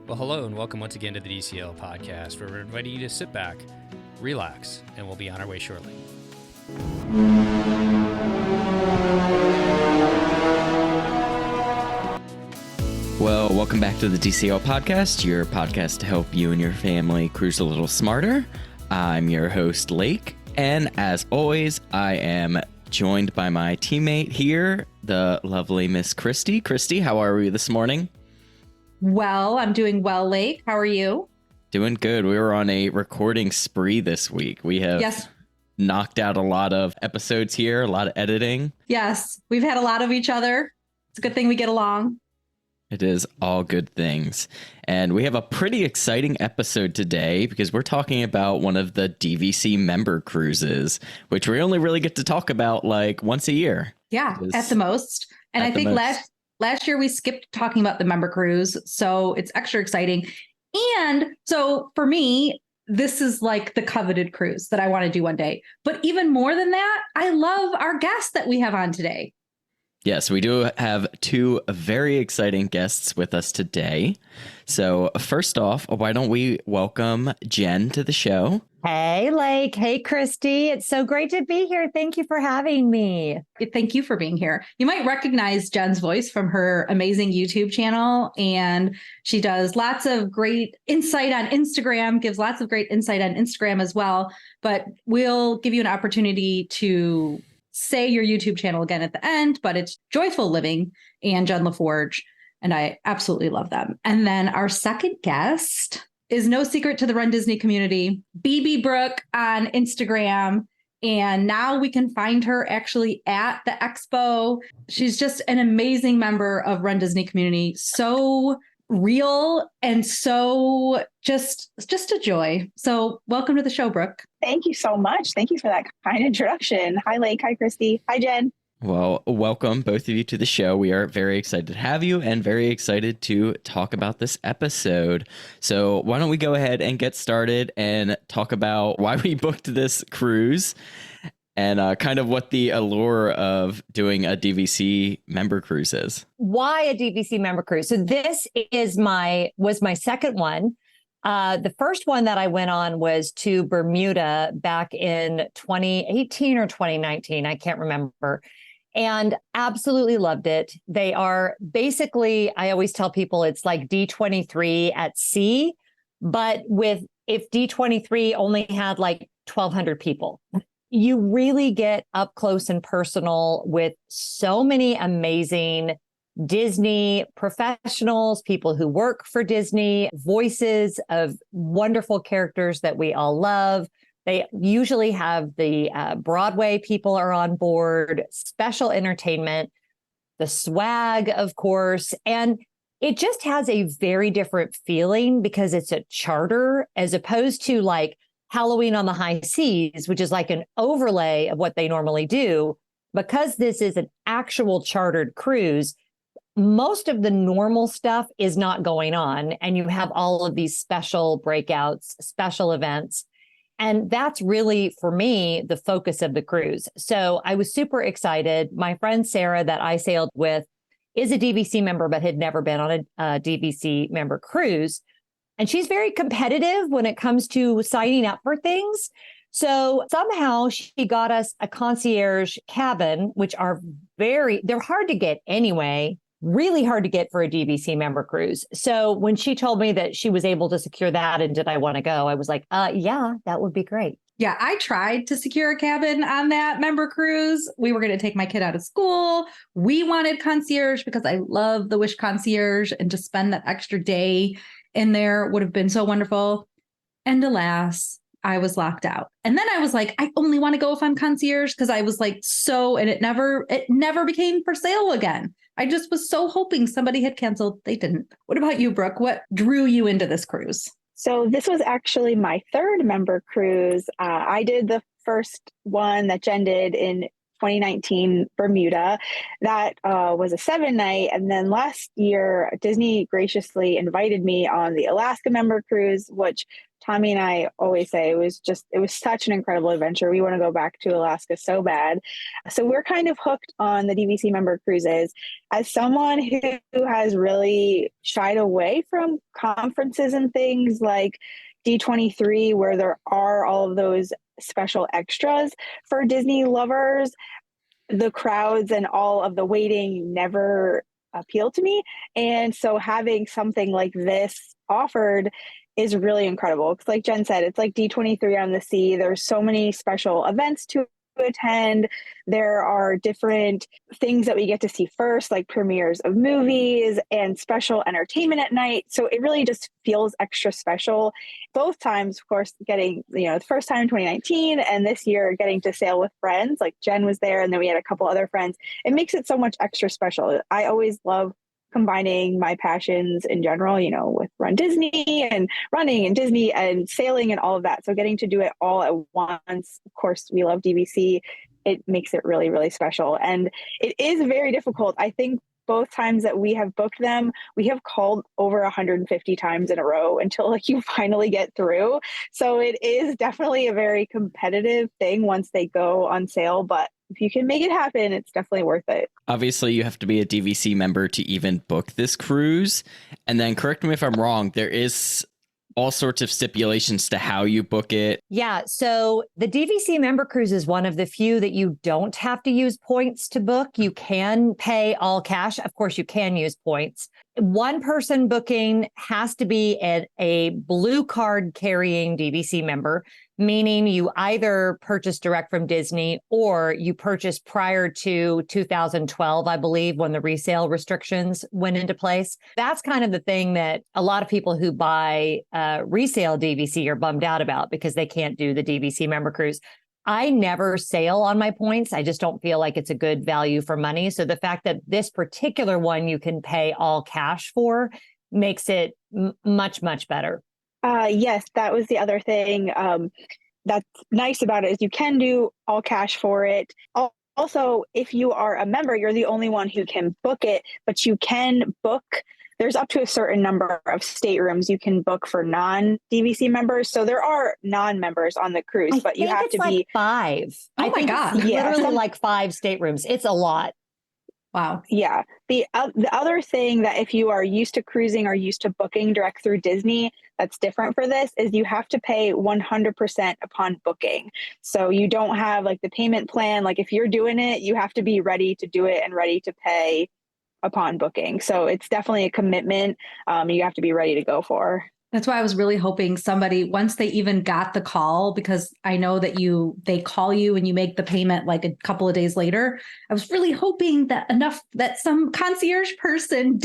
Well, hello and welcome once again to the DCL podcast, where we're inviting you to sit back, relax, and we'll be on our way shortly. Well, welcome back to the DCL podcast, your podcast to help you and your family cruise a little smarter. I'm your host, Lake, and as always, I am joined by my teammate here, the lovely Miss Christy. Christy, how are we this morning? Well, I'm doing well, Lake. How are you? Doing good. We were on a recording spree this week. We have knocked out a lot of episodes here, a lot of editing. Yes, we've had a lot of each other. It's a good thing we get along. It is all good things. And we have a pretty exciting episode today because we're talking about one of the DVC Member Cruises, which we only really get to talk about like once a year. Yeah, at the most. And I think last year we skipped talking about the Member Cruise, so it's extra exciting. And so for me, this is like the coveted cruise that I want to do one day. But even more than that, I love our guest that we have on today. Yes, we do have two very exciting guests with us today. So first off, why don't we welcome Jen to the show? Hey, Lake. Hey, Christy. It's so great to be here. Thank you for having me. Thank you for being here. You might recognize Jen's voice from her amazing YouTube channel, and she does lots of great insight on Instagram, gives lots of great insight on Instagram as well. But we'll give you an opportunity to say your YouTube channel again at the end, but it's Joyful Living and Jen LaForge, and I absolutely love them. And then our second guest is no secret to the Run Disney community, BB Brooke on Instagram, and now we can find her actually at the expo. She's just an amazing member of Run Disney community, so real and so just a joy. So welcome to the show, Brooke. Thank you so much. Thank you for that kind introduction. Hi, Lake. Hi, Christy. Hi, Jen. Well, welcome both of you to the show. We are very excited to have you and very excited to talk about this episode. So why don't we go ahead and get started and talk about why we booked this cruise and kind of what the allure of doing a DVC member cruise is. Why a DVC member cruise? So this was my second one. The first one that I went on was to Bermuda back in 2018 or 2019. I can't remember. And absolutely loved it. They are basically, I always tell people it's like D23 at sea, but if D23 only had like 1,200 people. You really get up close and personal with so many amazing Disney professionals, people who work for Disney, voices of wonderful characters that we all love. They usually have the Broadway people are on board, special entertainment, the swag, of course. And it just has a very different feeling because it's a charter as opposed to like Halloween on the High Seas, which is like an overlay of what they normally do. Because this is an actual chartered cruise, most of the normal stuff is not going on. And you have all of these special breakouts, special events. And that's really, for me, the focus of the cruise. So I was super excited. My friend Sarah that I sailed with is a DVC member, but had never been on a DVC member cruise. And she's very competitive when it comes to signing up for things. So somehow she got us a concierge cabin, which are they're hard to get anyway, really hard to get for a DVC member cruise. So when she told me that she was able to secure that and did I want to go, I was like, yeah, that would be great. Yeah, I tried to secure a cabin on that member cruise. We were going to take my kid out of school. We wanted concierge because I love the Wish concierge, and to spend that extra day in there would have been so wonderful. And alas, I was locked out. And then I was like, I only want to go if I'm concierge, because I was like, and it never became for sale again. I just was so hoping somebody had canceled. They didn't. What about you, Brooke? What drew you into this cruise? So this was actually my third member cruise. I did the first one that Jen did in 2019 Bermuda. That was a 7-night. And then last year, Disney graciously invited me on the Alaska Member Cruise, which Tommy and I always say it was such an incredible adventure. We want to go back to Alaska so bad. So we're kind of hooked on the DVC Member Cruises. As someone who has really shied away from conferences and things like D23, where there are all of those special extras for Disney lovers, the crowds and all of the waiting never appeal to me. And so having something like this offered is really incredible. Because like Jen said, it's like D23 on the sea. There's so many special events to attend. There are different things that we get to see first, like premieres of movies and special entertainment at night. So it really just feels extra special. Both times, of course, getting, the first time in 2019 and this year getting to sail with friends, like Jen was there and then we had a couple other friends. It makes it so much extra special. I always love combining my passions in general, with Run Disney and running and Disney and sailing and all of that. So getting to do it all at once. Of course, we love DVC. It makes it really, really special. And it is very difficult. I think both times that we have booked them, we have called over 150 times in a row until you finally get through. So it is definitely a very competitive thing once they go on sale, but if you can make it happen, it's definitely worth it. Obviously, you have to be a DVC member to even book this cruise. And then correct me if I'm wrong, there is all sorts of stipulations to how you book it. Yeah. So the DVC Member Cruise is one of the few that you don't have to use points to book. You can pay all cash. Of course, you can use points. One person booking has to be a blue card carrying DVC member, meaning you either purchase direct from Disney or you purchase prior to 2012, I believe, when the resale restrictions went into place. That's kind of the thing that a lot of people who buy resale DVC are bummed out about because they can't do the DVC Member Cruise. I never sail on my points. I just don't feel like it's a good value for money. So the fact that this particular one you can pay all cash for makes it much, much better. Yes, that was the other thing that's nice about it is you can do all cash for it. Also, if you are a member, you're the only one who can book it, but you can book. There's up to a certain number of staterooms you can book for non-DVC members. So there are non-members on the cruise, but you have to be 5. Oh my God. Literally like 5 staterooms. It's a lot. Wow. Yeah. The other thing that if you are used to cruising or used to booking direct through Disney, that's different for this is you have to pay 100% upon booking. So you don't have the payment plan. If you're doing it, you have to be ready to do it and ready to pay upon booking. So it's definitely a commitment you have to be ready to go for. That's why I was really hoping somebody, once they even got the call, because I know that they call you and you make the payment a couple of days later. I was really hoping that some concierge person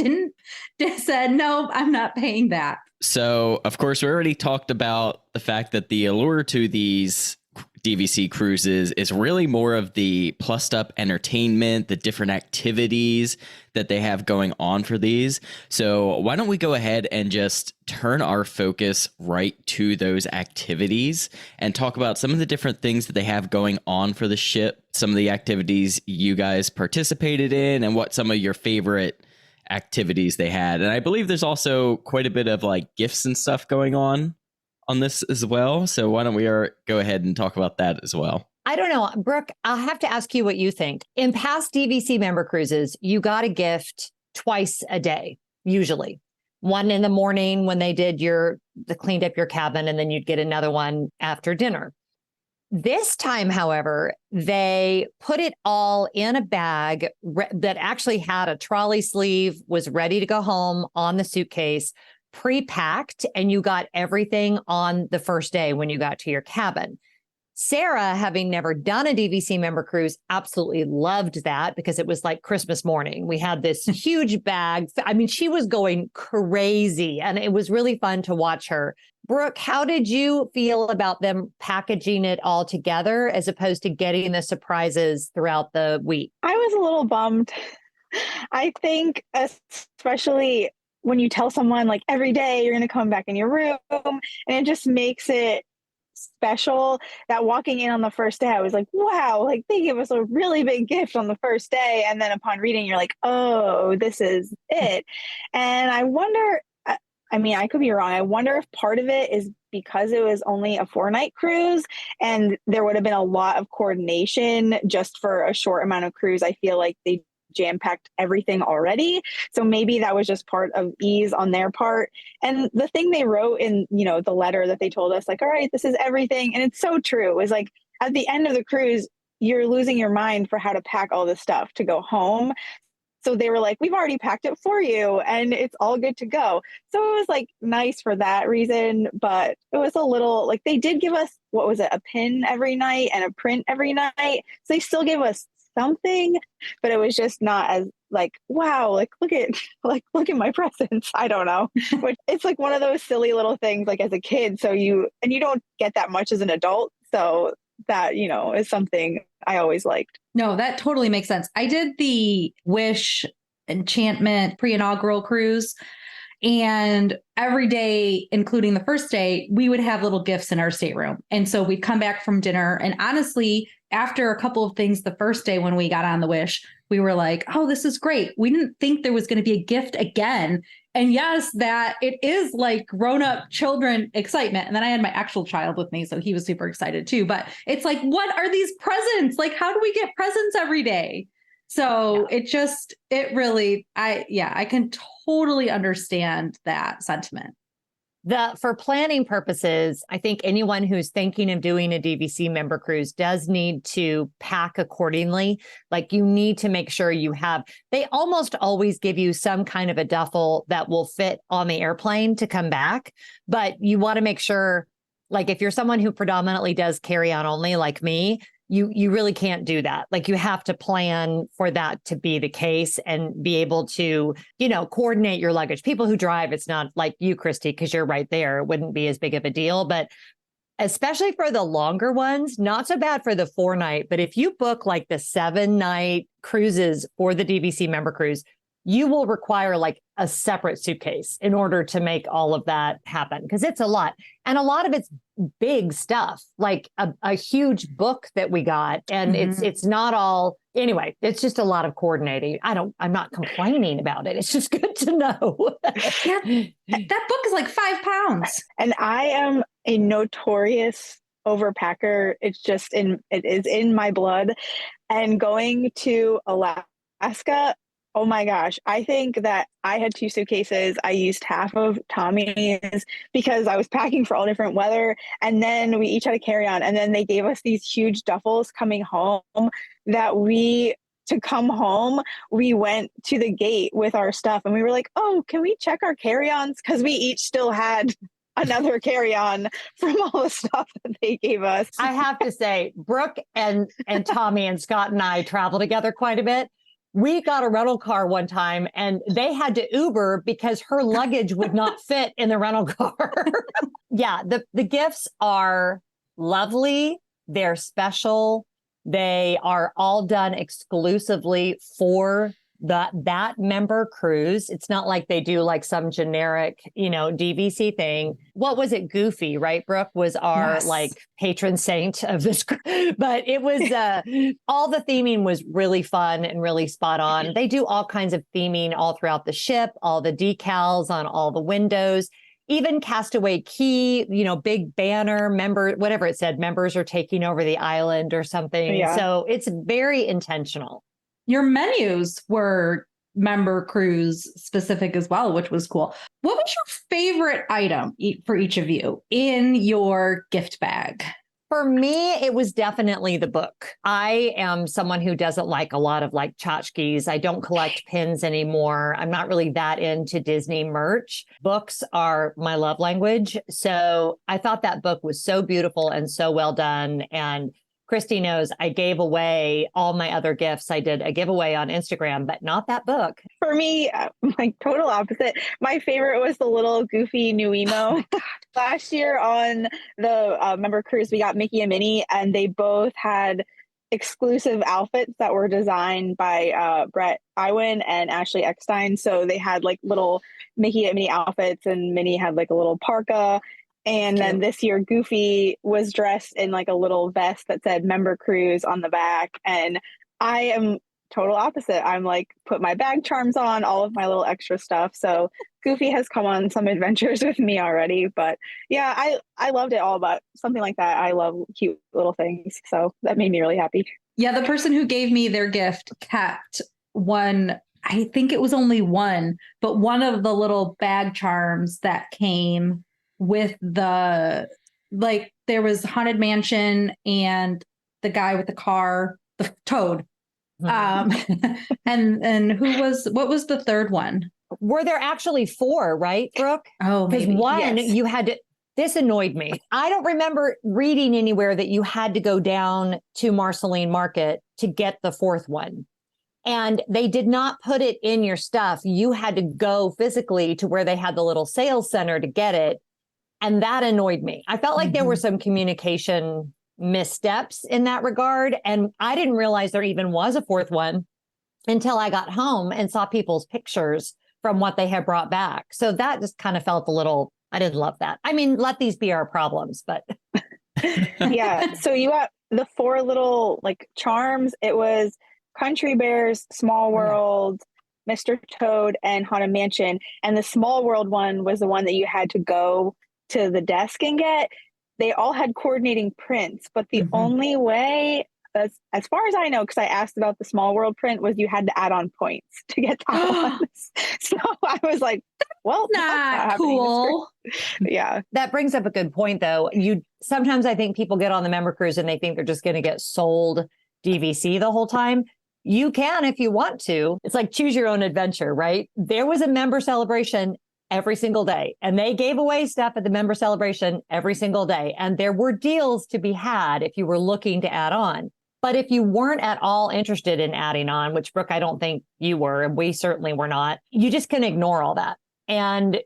said, no, I'm not paying that. So, of course, we already talked about the fact that the allure to these DVC cruises is really more of the plussed up entertainment, the different activities that they have going on for these. So why don't we go ahead and just turn our focus right to those activities and talk about some of the different things that they have going on for the ship, some of the activities you guys participated in, and what some of your favorite activities they had. And I believe there's also quite a bit of gifts and stuff going on this as well. So why don't we go ahead and talk about that as well? I don't know, Brooke, I'll have to ask you what you think. In past DVC member cruises, you got a gift twice a day, usually. One in the morning when they cleaned up your cabin, and then you'd get another one after dinner. This time, however, they put it all in a bag that actually had a trolley sleeve, was ready to go home on the suitcase, pre-packed, and you got everything on the first day when you got to your cabin. Sarah, having never done a DVC member cruise, absolutely loved that because it was like Christmas morning. We had this huge bag. I mean, she was going crazy, and it was really fun to watch her. Brooke, how did you feel about them packaging it all together as opposed to getting the surprises throughout the week? I was a little bummed. I think especially when you tell someone every day you're going to come back in your room, and it just makes it special that walking in on the first day, I was like, wow, like they gave us a really big gift on the first day. And then upon reading, you're like, oh, this is it. And I wonder, I mean, I could be wrong. I wonder if part of it is because it was only a 4-night cruise and there would have been a lot of coordination just for a short amount of cruise. I feel like they jam-packed everything already. So maybe that was just part of ease on their part. And the thing they wrote in, the letter that they told us, like, all right, this is everything. And it's so true. Is like at the end of the cruise, you're losing your mind for how to pack all this stuff to go home. So they were like, we've already packed it for you and it's all good to go. So it was like nice for that reason, but it was a little like they did give us, what was it, a pin every night and a print every night. So they still gave us something, but it was just not as like, wow, like look at my presents. I don't know. But it's like one of those silly little things like as a kid. So you don't get that much as an adult. So that, is something I always liked. No, that totally makes sense. I did the Wish Enchantment pre-inaugural cruise. And every day, including the first day, we would have little gifts in our stateroom. And so we'd come back from dinner. And honestly, after a couple of things the first day when we got on the Wish, we were like, oh, this is great. We didn't think there was going to be a gift again. And yes, that it is like grown-up children excitement. And then I had my actual child with me, so he was super excited too. But it's like, what are these presents? Like, how do we get presents every day? So I can totally understand that sentiment. For planning purposes, I think anyone who's thinking of doing a DVC member cruise does need to pack accordingly. Like you need to make sure they almost always give you some kind of a duffel that will fit on the airplane to come back. But you want to make sure, like if you're someone who predominantly does carry on only like me, you really can't do that. Like you have to plan for that to be the case and be able to, coordinate your luggage. People who drive, it's not like you, Christy, because you're right there. It wouldn't be as big of a deal. But especially for the longer ones, not so bad for the 4-night. But if you book like the 7-night cruises for the DVC member cruise, you will require like a separate suitcase in order to make all of that happen because it's a lot. And a lot of it's big stuff, like a huge book that we got. And it's not all, anyway, it's just a lot of coordinating. I'm not complaining about it. It's just good to know. Yeah, that book is like 5 pounds. And I am a notorious overpacker. It is in my blood. And going to Alaska, oh my gosh, I think that I had 2 suitcases. I used half of Tommy's because I was packing for all different weather. And then we each had a carry-on. And then they gave us these huge duffels coming home that to come home, we went to the gate with our stuff. And we were like, oh, can we check our carry-ons? Because we each still had another carry-on from all the stuff that they gave us. I have to say, Brooke and Tommy and Scott and I travel together quite a bit. We got a rental car one time and they had to Uber because her luggage would not fit in the rental car. Yeah, the gifts are lovely. They're special. They are all done exclusively for that member cruise. It's not like they do like some generic, DVC thing. What was it? Goofy, right? Brooke was our like patron saint of this. But it was all the theming was really fun and really spot on. They do all kinds of theming all throughout the ship, all the decals on all the windows, even Castaway Key, big banner, member, whatever it said, members are taking over the island or something. Yeah. So it's very intentional. Your menus were member cruise specific as well, which was cool. What was your favorite item for each of you in your gift bag? For me, it was definitely the book. I am someone who doesn't like a lot of like tchotchkes. I don't collect pins anymore. I'm not really that into Disney merch. Books are my love language. So I thought that book was so beautiful and so well done. And Christy knows I gave away all my other gifts. I did a giveaway on Instagram, but not that book. For me, like total opposite. My favorite was the little goofy new emo. Last year on the member cruise, we got Mickey and Minnie, and they both had exclusive outfits that were designed by Brett Iwin and Ashley Eckstein. So they had like little Mickey and Minnie outfits, and Minnie had like a little parka. And then this year, Goofy was dressed in like a little vest that said Member Cruise on the back. And I am total opposite. I'm like, put my bag charms on, all of my little extra stuff. So Goofy has come on some adventures with me already. But yeah, I loved it all. But something like that, I love cute little things. So that made me really happy. Yeah, the person who gave me their gift kept one. I think it was only one, but one of the little bag charms that came with the, like, there was Haunted Mansion and the guy with the car, the Toad. And what was the third one? Were there actually 4, right, Brooke? Oh, because maybe. one Yes. you had to. This annoyed me. I don't remember reading anywhere that you had to go down to Marceline Market to get the 4th one. And they did not put it in your stuff. You had to go physically to where they had the little sales center to get it. And that annoyed me. I felt like there were some communication missteps in that regard. And I didn't realize there even was a 4th one until I got home and saw people's pictures from what they had brought back. So that just kind of felt a little, I didn't love that. I mean, let these be our problems, but. Yeah. So you got the 4 little like charms. It was Country Bears, Small World, Mr. Toad, and Haunted Mansion. And the Small World one was the one that you had to go to the desk and get. They all had coordinating prints, but the only way, as far as I know, because I asked about the Small World print, was you had to add on points to get that one. So I was like, well, that's not cool. Yeah. That brings up a good point, though. Sometimes I think people get on the Member Cruise and they think they're just going to get sold DVC the whole time. You can if you want to. It's like choose your own adventure, right? There was a member celebration every single day, and they gave away stuff at the member celebration every single day. And there were deals to be had if you were looking to add on. But if you weren't at all interested in adding on, which Brooke, I don't think you were, and we certainly were not, you just can ignore all that. And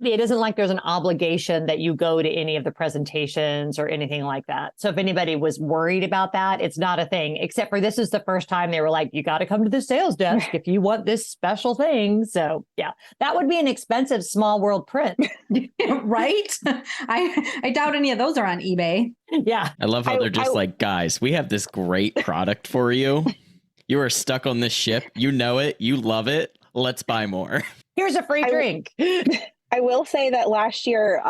it isn't like there's an obligation that you go to any of the presentations or anything like that. So if anybody was worried about that, it's not a thing, except for this is the first time they were like, you got to come to the sales desk if you want this special thing. So yeah, that would be an expensive Small World print. Right? I doubt any of those are on eBay. Yeah. I love how they're just like, guys, we have this great product for you. You are stuck on this ship. You know it. You love it. Let's buy more. Here's a free drink. I will say that last year,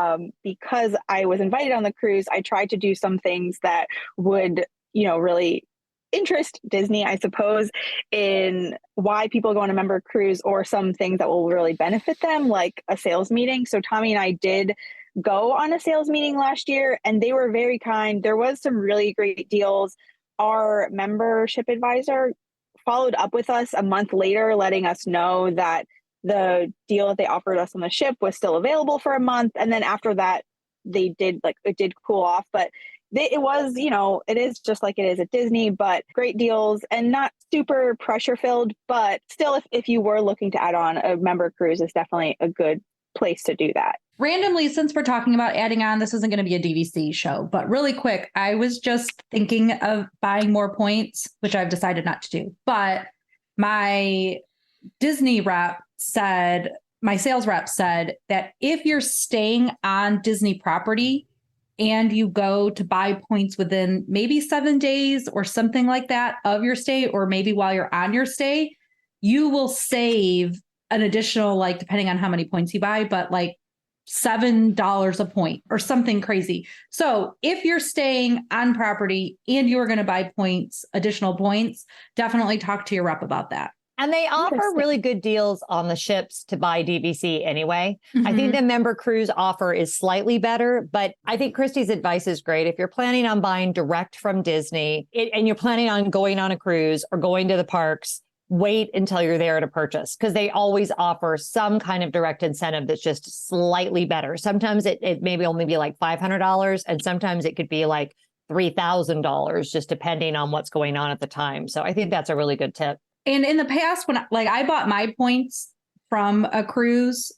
because I was invited on the cruise, I tried to do some things that would, really interest Disney, I suppose, in why people go on a member cruise, or some things that will really benefit them, like a sales meeting. So Tommy and I did go on a sales meeting last year, and they were very kind. There was some really great deals. Our membership advisor followed up with us a month later, letting us know that the deal that they offered us on the ship was still available for a month. And then after that, it did cool off, but it was, it is just like it is at Disney, but great deals and not super pressure filled, but still, if you were looking to add on, a member cruise is definitely a good place to do that. Randomly, since we're talking about adding on, this isn't going to be a DVC show, but really quick, I was just thinking of buying more points, which I've decided not to do. But my Disney my sales rep said that if you're staying on Disney property and you go to buy points within maybe 7 days or something like that of your stay, or maybe while you're on your stay, you will save an additional, like, depending on how many points you buy, but like $7 a point or something crazy. So if you're staying on property and you're going to buy points, additional points, definitely talk to your rep about that. And they offer really good deals on the ships to buy DVC anyway. I think the member cruise offer is slightly better, but I think Christy's advice is great. If you're planning on buying direct from Disney and you're planning on going on a cruise or going to the parks, wait until you're there to purchase, because they always offer some kind of direct incentive that's just slightly better. Sometimes it maybe only be like $500, and sometimes it could be like $3,000, just depending on what's going on at the time. So I think that's a really good tip. And in the past, when I bought my points from a cruise,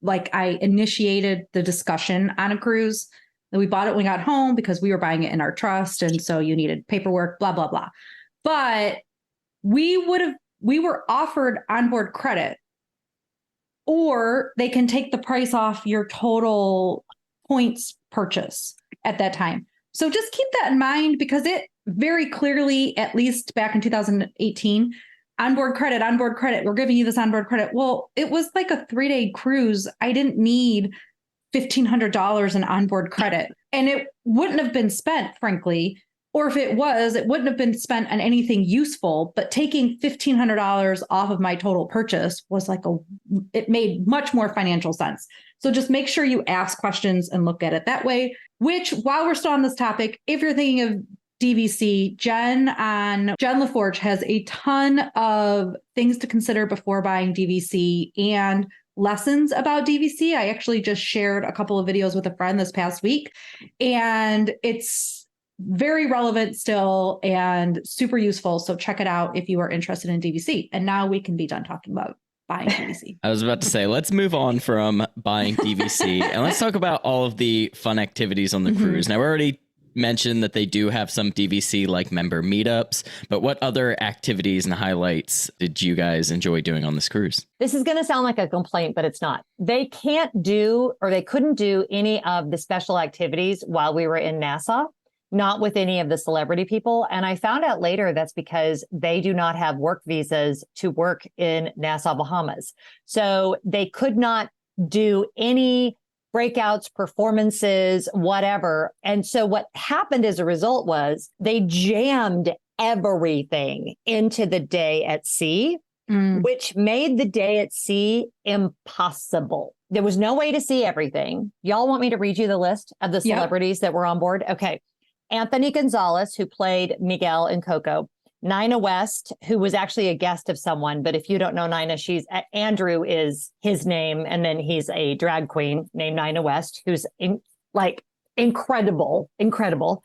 like I initiated the discussion on a cruise, and we bought it when we got home because we were buying it in our trust. And so you needed paperwork, blah, blah, blah. But we were offered onboard credit, or they can take the price off your total points purchase at that time. So just keep that in mind, because it very clearly, at least back in 2018, onboard credit, we're giving you this onboard credit. Well, it was like a 3-day cruise. I didn't need $1,500 in onboard credit, and it wouldn't have been spent, frankly. Or if it was, it wouldn't have been spent on anything useful. But taking $1,500 off of my total purchase was it made much more financial sense. So just make sure you ask questions and look at it that way. Which, while we're still on this topic, if you're thinking of DVC, Jen LaForge has a ton of things to consider before buying DVC and lessons about DVC. I actually just shared a couple of videos with a friend this past week, and it's very relevant still and super useful. So check it out if you are interested in DVC. And now we can be done talking about buying DVC. I was about to say, let's move on from buying DVC and let's talk about all of the fun activities on the cruise. Now, we already mentioned that they do have some DVC like member meetups, but what other activities and highlights did you guys enjoy doing on this cruise? This is going to sound like a complaint, but it's not. They couldn't do any of the special activities while we were in Nassau. Not with any of the celebrity people. And I found out later that's because they do not have work visas to work in Nassau, Bahamas. So they could not do any breakouts, performances, whatever. And so what happened as a result was they jammed everything into the day at sea, which made the day at sea impossible. There was no way to see everything. Y'all want me to read you the list of the celebrities that were on board? Okay. Anthony Gonzalez, who played Miguel in Coco. Nina West, who was actually a guest of someone. But if you don't know Nina, Andrew is his name. And then he's a drag queen named Nina West, who's incredible.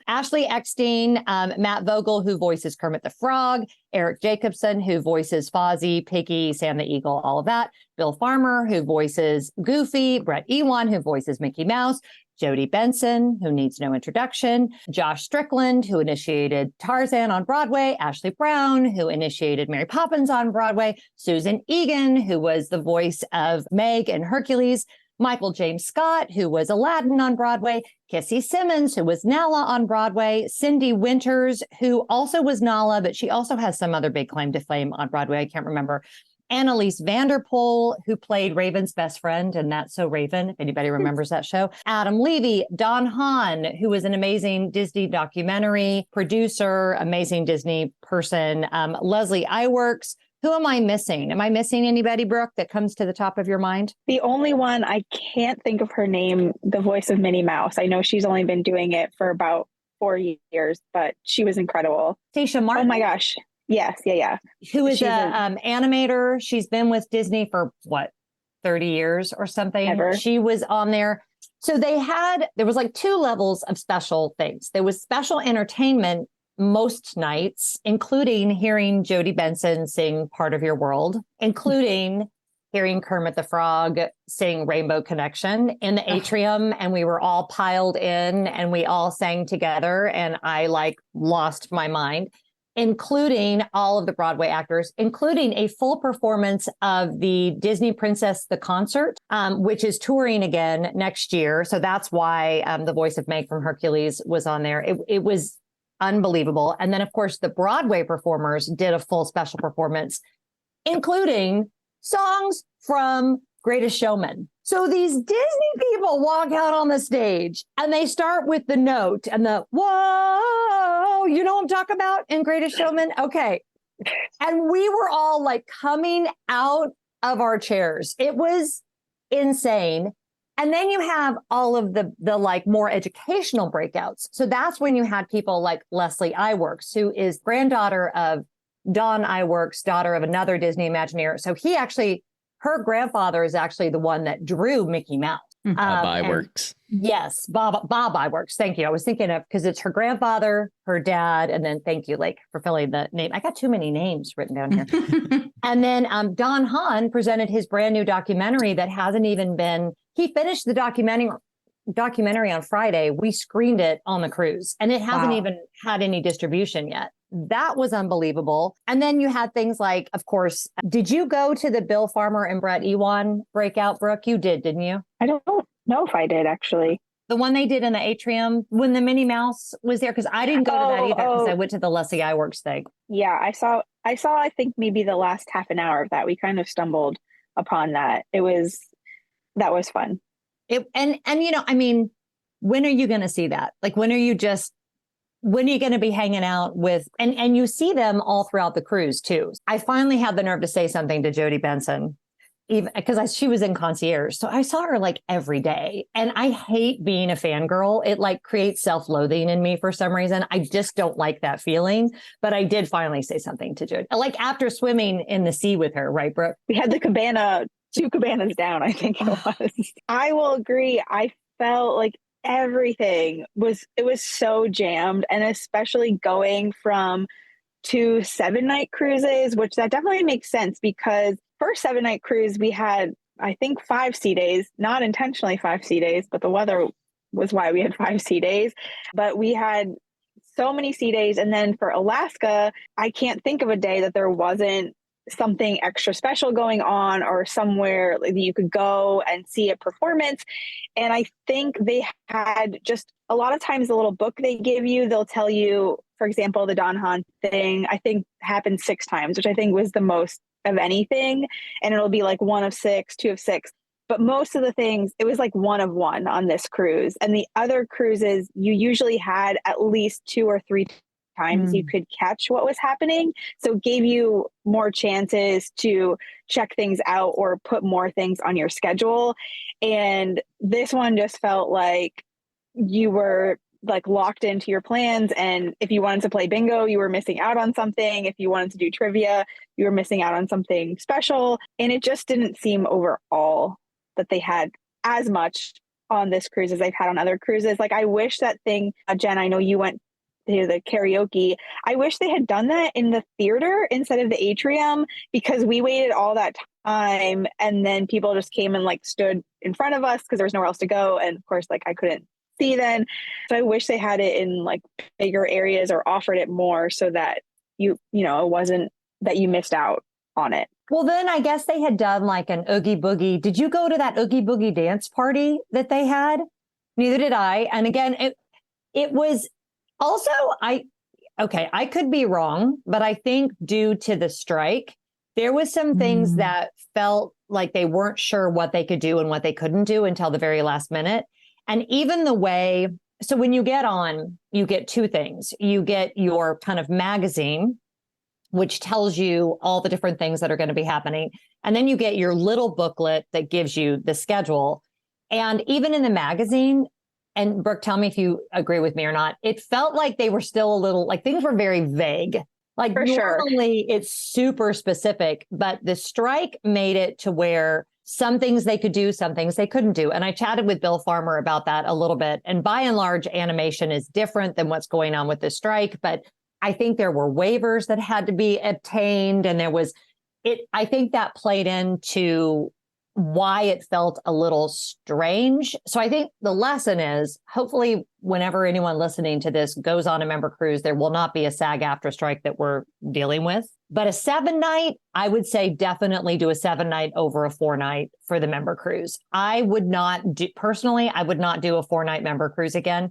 Ashley Eckstein, Matt Vogel, who voices Kermit the Frog. Eric Jacobson, who voices Fozzie, Piggy, Sam the Eagle, all of that. Bill Farmer, who voices Goofy. Brett Ewan, who voices Mickey Mouse. Jodie Benson, who needs no introduction, Josh Strickland, who initiated Tarzan on Broadway, Ashley Brown, who initiated Mary Poppins on Broadway, Susan Egan, who was the voice of Meg and Hercules, Michael James Scott, who was Aladdin on Broadway, Kissy Simmons, who was Nala on Broadway, Cindy Winters, who also was Nala, but she also has some other big claim to fame on Broadway. I can't remember. Annalise Vanderpool, who played Raven's best friend, and That's So Raven, if anybody remembers that show. Adam Levy, Don Hahn, who was an amazing Disney documentary producer, amazing Disney person. Leslie Iwerks. Who am I missing? Am I missing anybody, Brooke, that comes to the top of your mind? The only one, I can't think of her name, the voice of Minnie Mouse. I know she's only been doing it for about 4 years, but she was incredible. Tasha Martin. Oh my gosh. Yes. Yeah. Who is an animator. She's been with Disney for 30 years or something. Ever. She was on there. So there was like 2 levels of special things. There was special entertainment most nights, including hearing Jodie Benson sing Part of Your World, including hearing Kermit the Frog sing Rainbow Connection in the atrium. And we were all piled in and we all sang together. And I lost my mind, including all of the Broadway actors, including a full performance of the Disney Princess, the concert, which is touring again next year. So that's why the voice of Meg from Hercules was on there. It was unbelievable. And then, of course, the Broadway performers did a full special performance, including songs from Greatest Showman. So these Disney people walk out on the stage and they start with the note and the whoa, you know what I'm talking about in Greatest Showman? Okay. And we were all coming out of our chairs. It was insane. And then you have all of the more educational breakouts. So that's when you had people like Leslie Iwerks, who is granddaughter of Don Iwerks, daughter of another Disney Imagineer. So her grandfather is actually the one that drew Mickey Mouse. Bob Iwerks. Yes, Bob Iwerks. Thank you. I was thinking of, because it's her grandfather, her dad, and then thank you, for filling the name. I got too many names written down here. And then Don Hahn presented his brand new documentary that hasn't even been. He finished the documentary on Friday. We screened it on the cruise, and it hasn't even had any distribution yet. That was unbelievable. And then you had things like, of course, did you go to the Bill Farmer and Brett Ewan breakout, Brooke? You did, didn't you? I don't know if I did, actually. The one they did in the atrium when the Minnie Mouse was there? Because I didn't go to that either because I went to the Leslie Iwerks thing. Yeah, I saw, I think maybe the last half an hour of that. We kind of stumbled upon that. That was fun. And you know, I mean, when are you going to see that? Like, when are you going to be hanging out with, and you see them all throughout the cruise too. I finally had the nerve to say something to Jodie Benson, even because she was in concierge. So I saw her like every day, and I hate being a fangirl. It like creates self-loathing in me for some reason. I just don't like that feeling, but I did finally say something to Jodie, like after swimming in the sea with her, right, Brooke? We had the cabana, 2 cabanas down, I think it was. I will agree. I felt like everything was so jammed, and especially going from 2 7-night cruises, which that definitely makes sense because first 7-night cruise we had, I think, 5 sea days, not intentionally 5 sea days, but the weather was why we had 5 sea days. But we had so many sea days, and then for Alaska, I can't think of a day that there wasn't something extra special going on or somewhere that you could go and see a performance. And I think they had just a lot of times the little book they give you, they'll tell you, for example, the Don Hahn thing, I think happened 6 times, which I think was the most of anything. And it'll be like 1 of 6, 2 of 6. But most of the things, it was like 1 of 1 on this cruise. And the other cruises, you usually had at least 2 or 3 times you could catch what was happening. So it gave you more chances to check things out or put more things on your schedule. And this one just felt like you were like locked into your plans. And if you wanted to play bingo, you were missing out on something. If you wanted to do trivia, you were missing out on something special. And it just didn't seem overall that they had as much on this cruise as they've had on other cruises. Like, I wish that thing, Jen, I know you went to the karaoke. I wish they had done that in the theater instead of the atrium, because we waited all that time and then people just came and like stood in front of us because there was nowhere else to go. And of course, like I couldn't see then. So I wish they had it in like bigger areas or offered it more so that you know, it wasn't that you missed out on it. Well, then I guess they had done like an Oogie Boogie. Did you go to that Oogie Boogie dance party that they had? Neither did I. And again, it was also, I could be wrong, but I think due to the strike, there was some things that felt like they weren't sure what they could do and what they couldn't do until the very last minute. And even the way, so when you get on, you get 2 things. You get your kind of magazine, which tells you all the different things that are going to be happening. And then you get your little booklet that gives you the schedule. And even in the magazine, and Brooke, tell me if you agree with me or not, it felt like they were still a little, like things were very vague. Like For normally it's super specific, but the strike made it to where some things they could do, some things they couldn't do. And I chatted with Bill Farmer about that a little bit. And by and large, animation is different than what's going on with the strike. But I think there were waivers that had to be obtained. And I think that played into why it felt a little strange. So I think the lesson is, hopefully, whenever anyone listening to this goes on a member cruise, there will not be a SAG-AFTRA strike that we're dealing with. But a 7-night, I would say definitely do a 7-night over a 4-night for the member cruise. I would not do a 4-night member cruise again.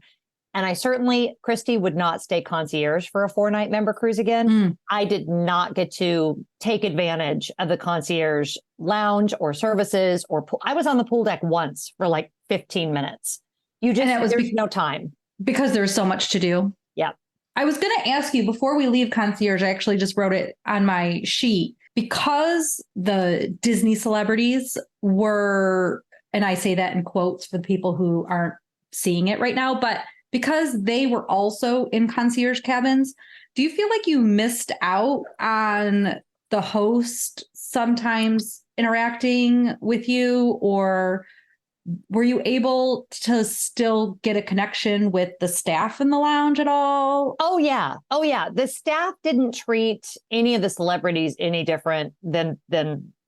And I certainly, Christy, would not stay concierge for a 4-night member cruise again. I did not get to take advantage of the concierge lounge or services or pool. I was on the pool deck once for like 15 minutes. There's no time. Because there's so much to do. Yeah. I was going to ask you before we leave concierge, I actually just wrote it on my sheet, because the Disney celebrities were, and I say that in quotes for the people who aren't seeing it right now, but because they were also in concierge cabins, do you feel like you missed out on the host sometimes interacting with you, or were you able to still get a connection with the staff in the lounge at all? Oh, yeah. The staff didn't treat any of the celebrities any different than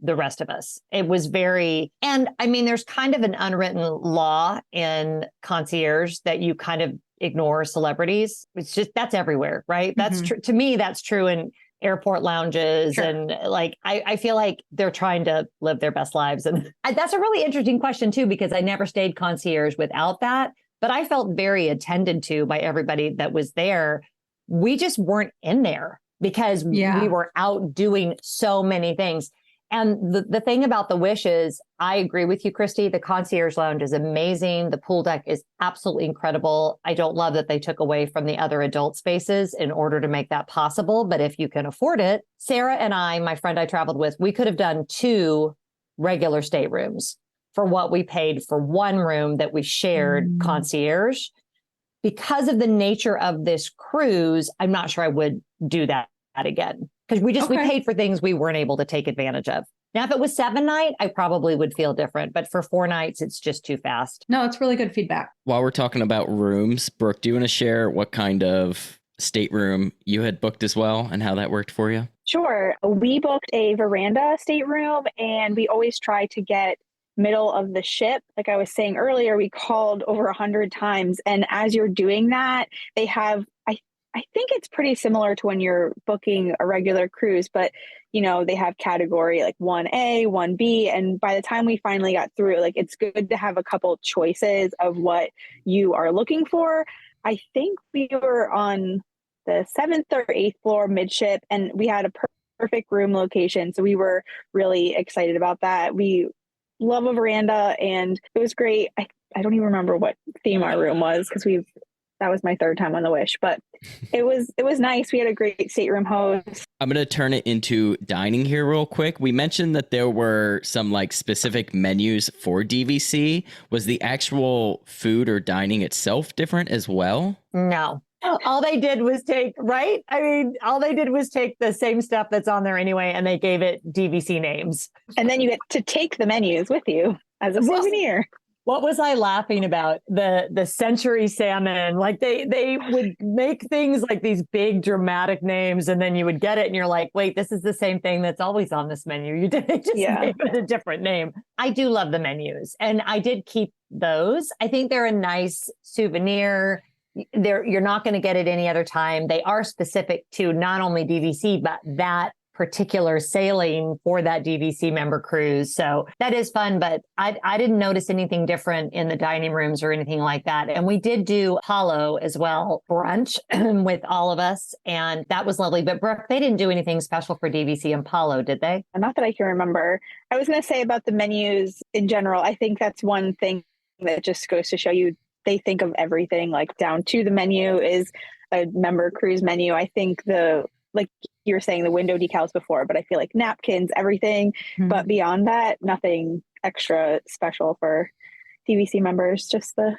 the rest of us. It was and I mean, there's kind of an unwritten law in concierge that you kind of ignore celebrities. It's just, that's everywhere, right? That's true. To me, that's true in airport lounges. Sure. And like, I feel like they're trying to live their best lives. And that's a really interesting question too, because I never stayed concierge without that. but I felt very attended to by everybody that was there. We just weren't in there because we were out doing so many things. And the thing about the Wish is, I agree with you, Christy. The concierge lounge is amazing. The pool deck is absolutely incredible. I don't love that they took away from the other adult spaces in order to make that possible. But if you can afford it, Sarah and I, my friend I traveled with, we could have done 2 regular staterooms for what we paid for one room that we shared concierge. Because of the nature of this cruise, I'm not sure I would do that again. Because we paid for things we weren't able to take advantage of. Now, if it was 7 night, I probably would feel different. But for 4 nights, it's just too fast. No, it's really good feedback. While we're talking about rooms, Brooke, do you want to share what kind of stateroom you had booked as well and how that worked for you? Sure. We booked a veranda stateroom, and we always try to get middle of the ship. Like I was saying earlier, we called over 100 times. And as you're doing that, they have, I think it's pretty similar to when you're booking a regular cruise, but they have category like 1A, 1B. And by the time we finally got through, like, it's good to have a couple choices of what you are looking for. I think we were on the 7th or 8th floor midship, and we had a perfect room location. So we were really excited about that. We love a veranda, and it was great. I don't even remember what theme our room was because that was my 3rd time on the Wish, but it was nice. We had a great stateroom host. I'm going to turn it into dining here real quick. We mentioned that there were some like specific menus for DVC. Was the actual food or dining itself different as well? No. All they did was take the same stuff that's on there anyway, and they gave it DVC names. And then you get to take the menus with you as a souvenir. What was I laughing about? The century salmon, like they would make things like these big dramatic names, and then you would get it and you're like, wait, this is the same thing that's always on this menu. You didn't just name it a different name. I do love the menus, and I did keep those. I think they're a nice souvenir. You're not going to get it any other time. They are specific to not only DVC, but that particular sailing for that DVC member cruise. So that is fun, but I didn't notice anything different in the dining rooms or anything like that. And we did do Apollo as well, brunch with all of us. And that was lovely. But Brooke, they didn't do anything special for DVC and Apollo, did they? Not that I can remember. I was going to say about the menus in general, I think that's one thing that just goes to show you they think of everything, like down to the menu is a member cruise menu. I think like you were saying, the window decals before, but I feel like napkins, everything. Mm-hmm. But beyond that, nothing extra special for DVC members, just the,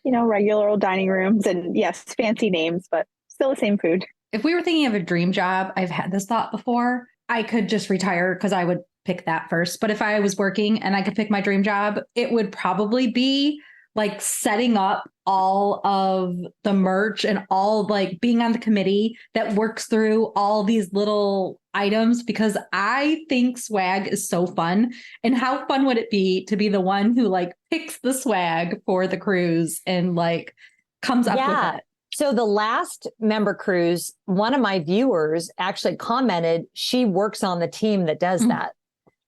regular old dining rooms and yes, fancy names, but still the same food. If we were thinking of a dream job, I've had this thought before, I could just retire because I would pick that first. But if I was working and I could pick my dream job, it would probably be like setting up all of the merch and all like being on the committee that works through all these little items, because I think swag is so fun. And how fun would it be to be the one who like picks the swag for the cruise and like comes up with it? So the last member cruise, one of my viewers actually commented she works on the team that does that.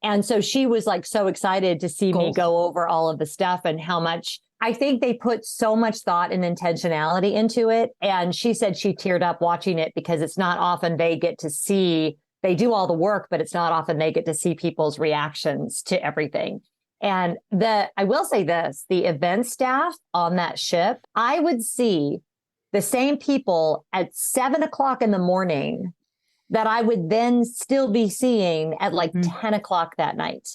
And so she was like so excited to see me go over all of the stuff and how much I think they put so much thought and intentionality into it. And she said she teared up watching it because it's not often they get to see, they do all the work, but it's not often they get to see people's reactions to everything. And I will say this, the event staff on that ship, I would see the same people at 7:00 in the morning that I would then still be seeing at like 10 o'clock that night.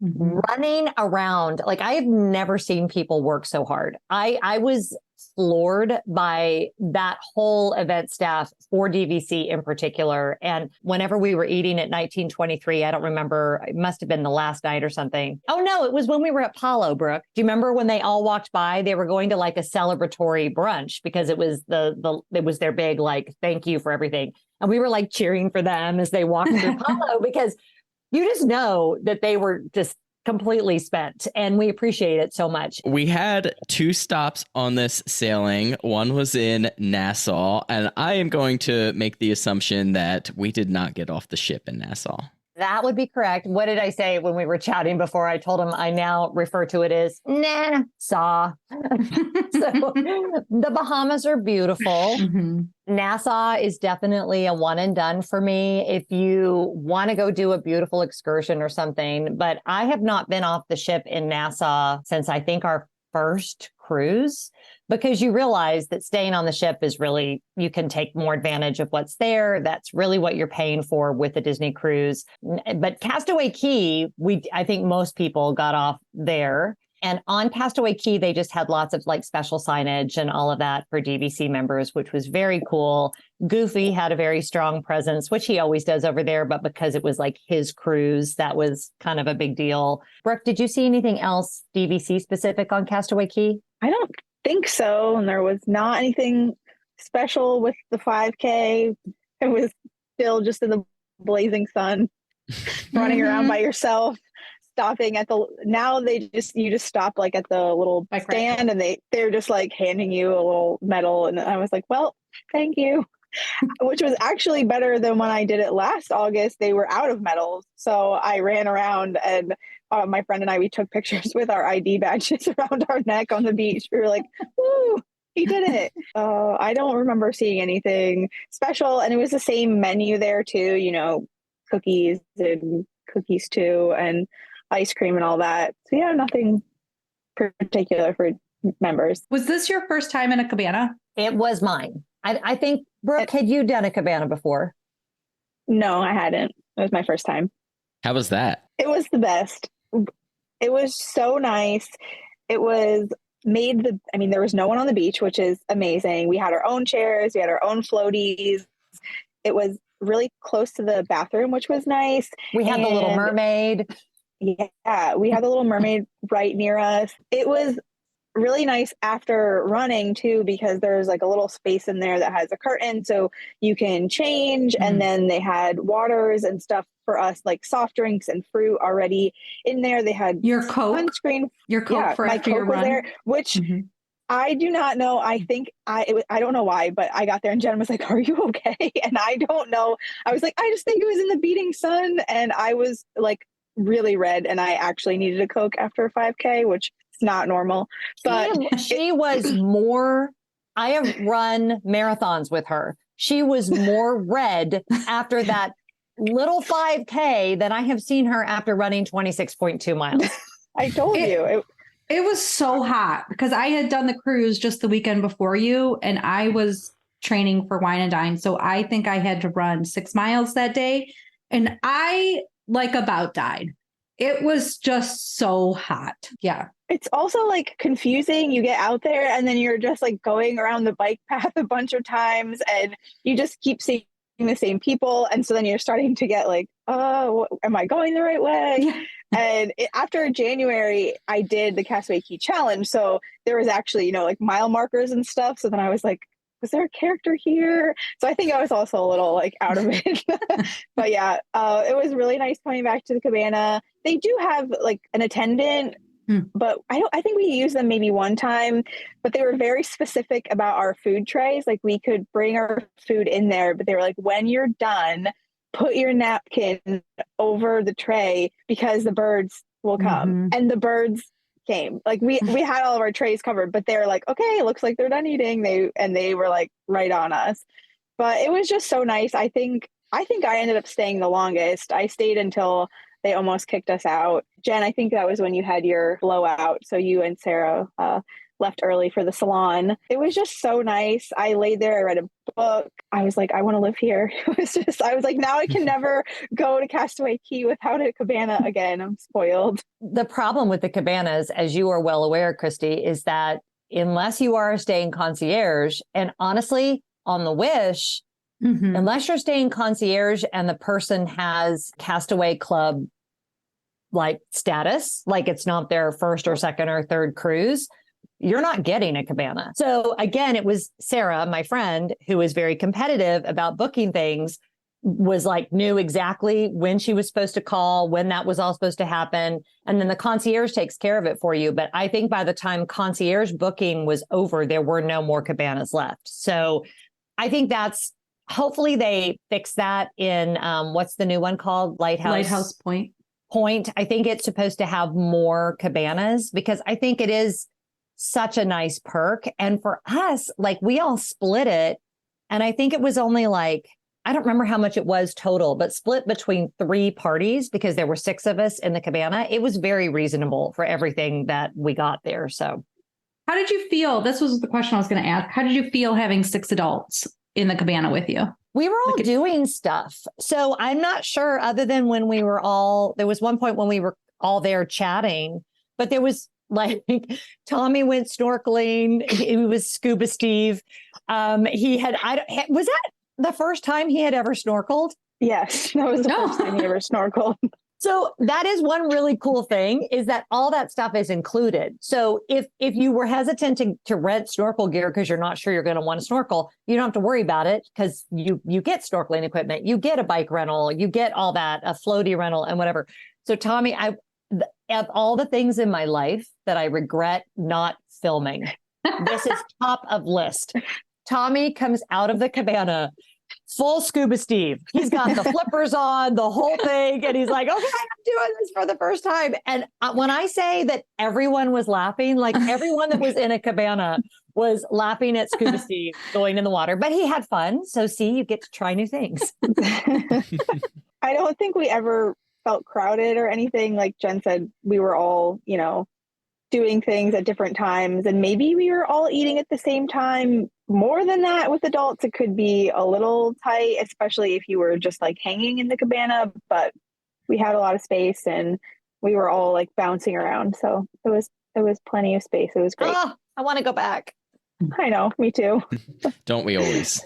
Running around. Like I have never seen people work so hard. I was floored by that whole event staff for DVC in particular. And whenever we were eating at 1923, I don't remember, it must have been the last night or something. Oh no, it was when we were at Apollo, Brooke. Do you remember when they all walked by? They were going to like a celebratory brunch because it was it was their big like thank you for everything. And we were like cheering for them as they walked through Apollo because you just know that they were just completely spent, and we appreciate it so much. We had 2 stops on this sailing. One was in Nassau, and I am going to make the assumption that we did not get off the ship in Nassau. That would be correct. What did I say when we were chatting before? I told him I now refer to it as Nassau. So the Bahamas are beautiful. Mhm. Nassau is definitely a one and done for me if you want to go do a beautiful excursion or something. But I have not been off the ship in Nassau since I think our first cruise, because you realize that staying on the ship is really, you can take more advantage of what's there. That's really what you're paying for with the Disney cruise. But Castaway Cay, I think most people got off there. And on Castaway Cay, they just had lots of like special signage and all of that for DVC members, which was very cool. Goofy had a very strong presence, which he always does over there. But because it was like his cruise, that was kind of a big deal. Brooke, did you see anything else DVC specific on Castaway Cay? I don't think so. And there was not anything special with the 5K. It was still just in the blazing sun, running around by yourself. Stopping at you just stop like at the little Bike stand and they're just like handing you a little medal. And I was like, well, thank you, which was actually better than when I did it last August. They were out of medals. So I ran around and my friend and we took pictures with our ID badges around our neck on the beach. We were like, woo, he did it. I don't remember seeing anything special. And it was the same menu there too, cookies too. And ice cream and all that. So yeah, nothing particular for members. Was this your first time in a cabana? It was mine. I think, Brooke, had you done a cabana before? No, I hadn't. It was my first time. How was that? It was the best. It was so nice. It was there was no one on the beach, which is amazing. We had our own chairs. We had our own floaties. It was really close to the bathroom, which was nice. We had the Little Mermaid. Yeah, we had the Little Mermaid right near us. It was really nice after running too, because there's like a little space in there that has a curtain so you can change. And then they had waters and stuff for us, like soft drinks and fruit already in there. They had Your Coke, sunscreen. Your Coke for my after Coke your was run. there, which I do not know. I think I don't know why, but I got there and Jen was like, "Are you okay?" And I don't know. I was like, "I just think it was in the beating sun," and I was like really red, and I actually needed a Coke after a 5K, which is not normal. But she was more. I have run marathons with her. She was more red after that little 5K than I have seen her after running 26.2 miles. I told you. It was so hot because I had done the cruise just the weekend before you, and I was training for Wine and Dine. So I think I had to run 6 miles that day, and I like about died. It was just so hot. Yeah. It's also like confusing. You get out there and then you're just like going around the bike path a bunch of times and you just keep seeing the same people. And so then you're starting to get like, oh, am I going the right way? Yeah. And after January, I did the Castaway Cay Challenge. So there was actually, like mile markers and stuff. So then I was like, was there a character here? So I think I was also a little like out of it. But yeah, it was really nice coming back to the cabana. They do have like an attendant, but I think we used them maybe one time, but they were very specific about our food trays. Like we could bring our food in there, but they were like, when you're done, put your napkin over the tray because the birds will come. And the birds came. Like we had all of our trays covered, but they're like, okay, it looks like they're done eating. They were like right on us. But it was just so nice. I think I ended up staying the longest. I stayed until they almost kicked us out. Jen, I think that was when you had your blowout. So you and Sarah left early for the salon. It was just so nice. I laid there, I read a book. I was like, I want to live here. I was like, now I can never go to Castaway Cay without a cabana again. I'm spoiled. The problem with the cabanas, as you are well aware, Christy, is that unless you are staying concierge, and honestly, on the Wish, unless you're staying concierge and the person has Castaway Club like status, like it's not their first or second or third cruise, you're not getting a cabana. So again, it was Sarah, my friend, who was very competitive about booking things, was like, knew exactly when she was supposed to call, when that was all supposed to happen. And then the concierge takes care of it for you. But I think by the time concierge booking was over, there were no more cabanas left. So I think hopefully they fix that in, what's the new one called? Lighthouse Point. I think it's supposed to have more cabanas because I think it is such a nice perk. And for us, like we all split it. And I think it was only like, I don't remember how much it was total, but split between 3 parties because there were 6 of us in the cabana. It was very reasonable for everything that we got there. So how did you feel? This was the question I was going to ask. How did you feel having 6 adults in the cabana with you? we were all doing stuff. So I'm not sure, other than when we were all, there was one point when we were all there chatting, but there was like Tommy went snorkeling. It was Scuba Steve. He had, was that the first time he had ever snorkeled? Yes, that was the first time he ever snorkeled. So that is one really cool thing, is that all that stuff is included. So if you were hesitant to rent snorkel gear because you're not sure you're going to want to snorkel, you don't have to worry about it, because you get snorkeling equipment, you get a bike rental, you get all that, a floaty rental and whatever. So Tommy, of all the things in my life that I regret not filming, this is top of list. Tommy comes out of the cabana full Scuba Steve. He's got the flippers on, the whole thing. And he's like, okay, I'm doing this for the first time. And when I say that everyone was laughing, like everyone that was in a cabana was laughing at Scuba Steve going in the water, but he had fun. So see, you get to try new things. I don't think we ever felt crowded or anything. Like Jen said, we were all, doing things at different times, and maybe we were all eating at the same time. More than that, with adults, it could be a little tight, especially if you were just like hanging in the cabana, but we had a lot of space and we were all like bouncing around. So it was plenty of space. It was great. Oh, I want to go back. I know, me too. Don't we always?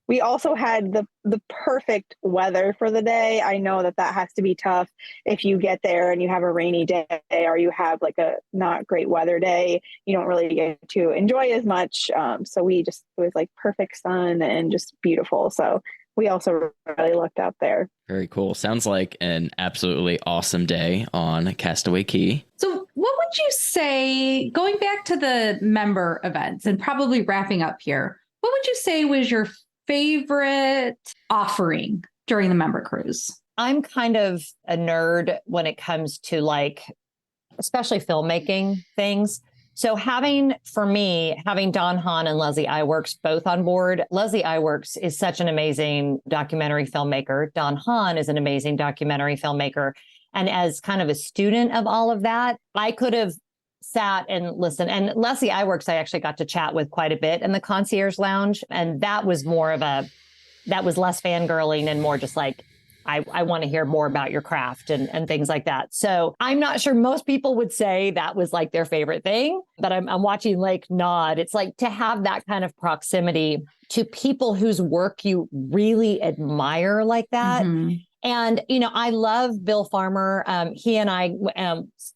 We also had the perfect weather for the day. I know that has to be tough if you get there and you have a rainy day, or you have like a not great weather day. You don't really get to enjoy as much. So it was like perfect sun and just beautiful. So we also really looked out there. Very cool. Sounds like an absolutely awesome day on Castaway Cay. So what would you say, going back to the member events and probably wrapping up here, what would you say was your favorite offering during the member cruise? I'm kind of a nerd when it comes to like, especially filmmaking things. So having Don Hahn and Leslie Iwerks both on board. Leslie Iwerks is such an amazing documentary filmmaker. Don Hahn is an amazing documentary filmmaker. And as kind of a student of all of that, I could have sat and listened. And Leslie Iwerks, I actually got to chat with quite a bit in the concierge lounge. And that was that was less fangirling and more just like, I want to hear more about your craft and things like that. So I'm not sure most people would say that was like their favorite thing, but I'm watching Lake nod. It's like to have that kind of proximity to people whose work you really admire like that. Mm-hmm. And, I love Bill Farmer. He and I,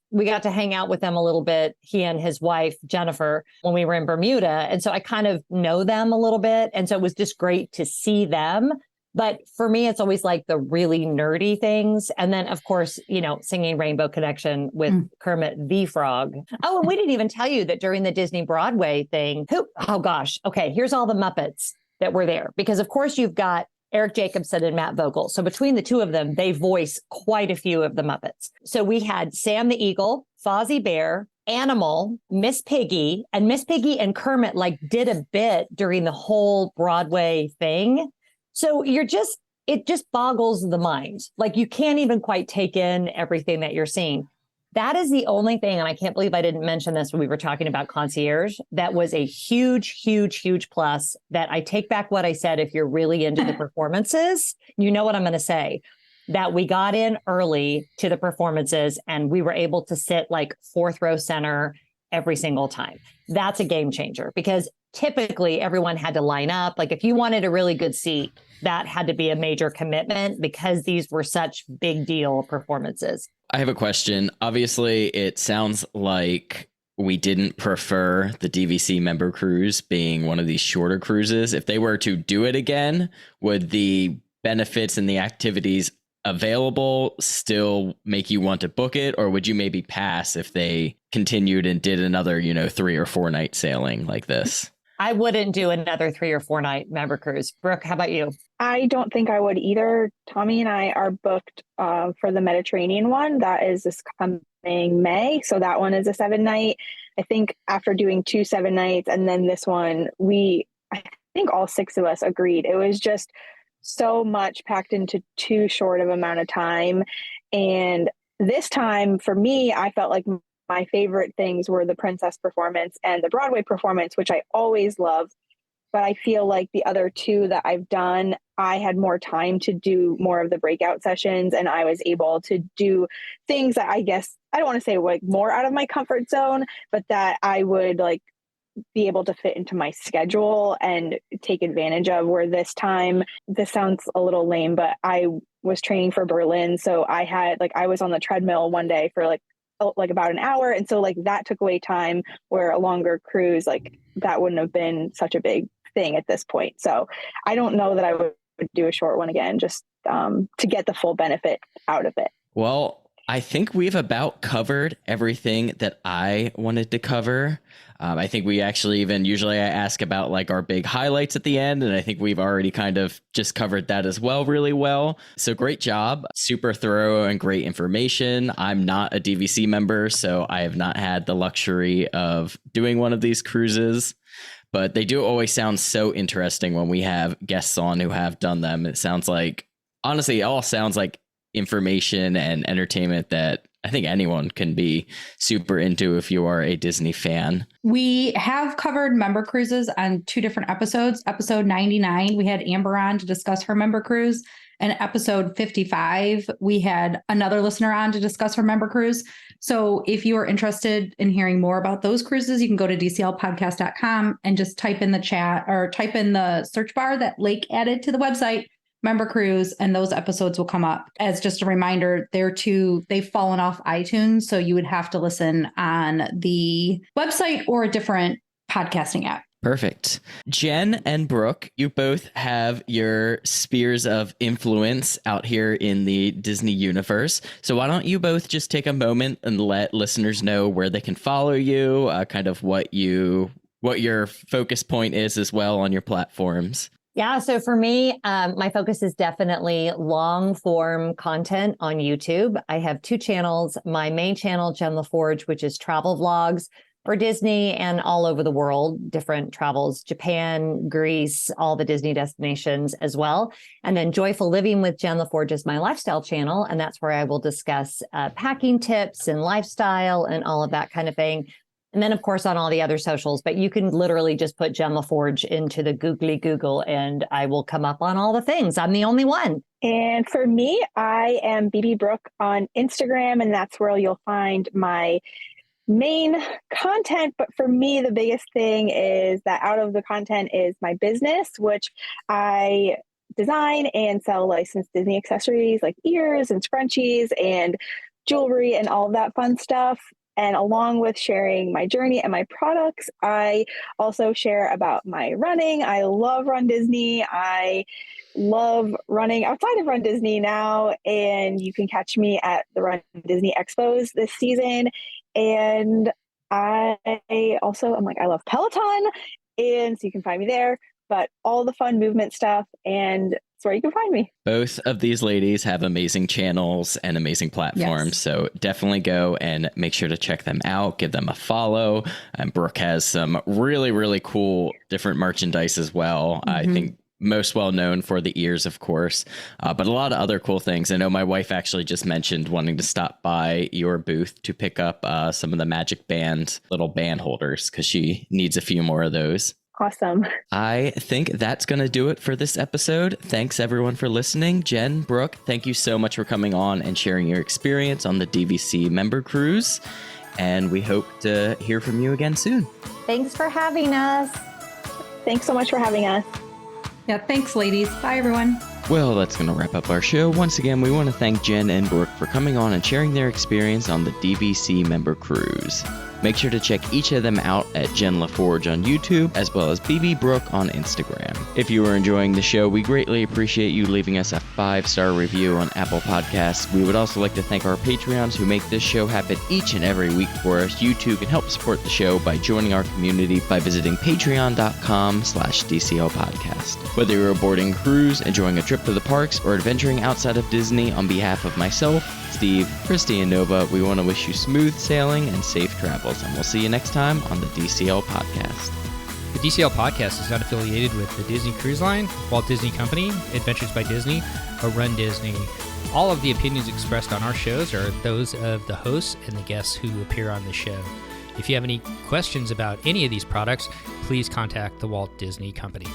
we got to hang out with them a little bit, he and his wife, Jennifer, when we were in Bermuda. And so I kind of know them a little bit. And so it was just great to see them. But for me, it's always like the really nerdy things. And then, of course, singing Rainbow Connection with Kermit the Frog. Oh, and we didn't even tell you that during the Disney Broadway thing, oh gosh. Okay, here's all the Muppets that were there. Because, of course, you've got Eric Jacobson and Matt Vogel. So between the two of them, they voice quite a few of the Muppets. So we had Sam the Eagle, Fozzie Bear, Animal, Miss Piggy, and Kermit like did a bit during the whole Broadway thing. So it just boggles the mind. Like you can't even quite take in everything that you're seeing. That is the only thing, and I can't believe I didn't mention this when we were talking about concierge, that was a huge, huge, huge plus that I take back what I said. If you're really into the performances, you know what I'm going to say, that we got in early to the performances and we were able to sit like 4th row center every single time. That's a game changer, because typically everyone had to line up. Like if you wanted a really good seat, that had to be a major commitment because these were such big deal performances. I have a question. Obviously, it sounds like we didn't prefer the DVC Member Cruise being one of these shorter cruises. If they were to do it again, would the benefits and the activities available still make you want to book it? Or would you maybe pass if they continued and did another, 3 or 4 night sailing like this? I wouldn't do another 3 or 4 night member cruise. Brooke, how about you? I don't think I would either. Tommy and I are booked for the Mediterranean one. That is this coming May. So that one is a 7 night. I think after doing 2 7 nights and then this one, I think all 6 of us agreed. It was just so much packed into too short of amount of time. And this time for me, I felt like my favorite things were the Princess performance and the Broadway performance, which I always love. But I feel like the other 2 that I've done, I had more time to do more of the breakout sessions, and I was able to do things that I guess, I don't want to say like more out of my comfort zone, but that I would like be able to fit into my schedule and take advantage of. Where this time, this sounds a little lame, but I was training for Berlin. So I was on the treadmill one day for like about an hour. And so like that took away time, where a longer cruise, like that wouldn't have been such a big thing at this point. So I don't know that I would do a short one again, just to get the full benefit out of it. Well, I think we've about covered everything that I wanted to cover. I think we actually usually I ask about like our big highlights at the end, and I think we've already kind of just covered that as well really well. So great job. Super thorough and great information. I'm not a DVC member, so I have not had the luxury of doing one of these cruises, but they do always sound so interesting when we have guests on who have done them. It sounds like, honestly, it all sounds like information and entertainment that I think anyone can be super into if you are a Disney fan. We have covered member cruises on 2 different episodes. Episode 99, we had Amber on to discuss her member cruise. And episode 55, we had another listener on to discuss her member cruise. So if you are interested in hearing more about those cruises, you can go to dclpodcast.com and just type in the chat or type in the search bar that Lake added to the website, member cruise, and those episodes will come up. As just a reminder, they've fallen off iTunes, so you would have to listen on the website or a different podcasting app. Perfect. Jen and Brooke, you both have your spheres of influence out here in the Disney universe. So why don't you both just take a moment and let listeners know where they can follow you, kind of what your focus point is as well on your platforms. Yeah. So for me, my focus is definitely long form content on YouTube. I have 2 channels. My main channel, Jen LaForge, which is travel vlogs for Disney and all over the world, different travels, Japan, Greece, all the Disney destinations as well. And then Joyful Living with Jen LaForge is my lifestyle channel. And that's where I will discuss packing tips and lifestyle and all of that kind of thing. And then, of course, on all the other socials, but you can literally just put Jen LaForge into the googly Google and I will come up on all the things. I'm the only one. And for me, I am BB Brooke on Instagram, and that's where you'll find my main content. But for me, the biggest thing is that out of the content is my business, which I design and sell licensed Disney accessories like ears and scrunchies and jewelry and all of that fun stuff. And along with sharing my journey and my products, I also share about my running. I love Run Disney. I love running outside of Run Disney now. And you can catch me at the Run Disney Expos this season. And I love Peloton. And so you can find me there. But all the fun movement stuff, and that's where you can find me. Both of these ladies have amazing channels and amazing platforms. Yes. So definitely go and make sure to check them out. Give them a follow. And Brooke has some really, really cool different merchandise as well. Mm-hmm. I think most well known for the ears, of course, but a lot of other cool things. I know my wife actually just mentioned wanting to stop by your booth to pick up some of the Magic Band little band holders because she needs a few more of those. Awesome. I think that's going to do it for this episode. Thanks everyone for listening. Jen, Brooke, thank you so much for coming on and sharing your experience on the DVC Member Cruise. And we hope to hear from you again soon. Thanks for having us. Thanks so much for having us. Yeah, thanks, ladies. Bye, everyone. Well, that's going to wrap up our show. Once again, we want to thank Jen and Brooke for coming on and sharing their experience on the DVC Member Cruise. Make sure to check each of them out at Jen LaForge on YouTube, as well as BB Brooke on Instagram. If you are enjoying the show, we greatly appreciate you leaving us a 5-star review on Apple Podcasts. We would also like to thank our Patreons who make this show happen each and every week for us. You too can help support the show by joining our community by visiting patreon.com/DCL podcast. Whether you're boarding a cruise, enjoying a trip to the parks, or adventuring outside of Disney, on behalf of myself, Steve, Christy, and Nova, we want to wish you smooth sailing and safe travels, and we'll see you next time on the DCL Podcast. The DCL Podcast is not affiliated with the Disney Cruise Line, Walt Disney Company, Adventures by Disney, or Run Disney. All of the opinions expressed on our shows are those of the hosts and the guests who appear on the show. If you have any questions about any of these products, please contact the Walt Disney Company.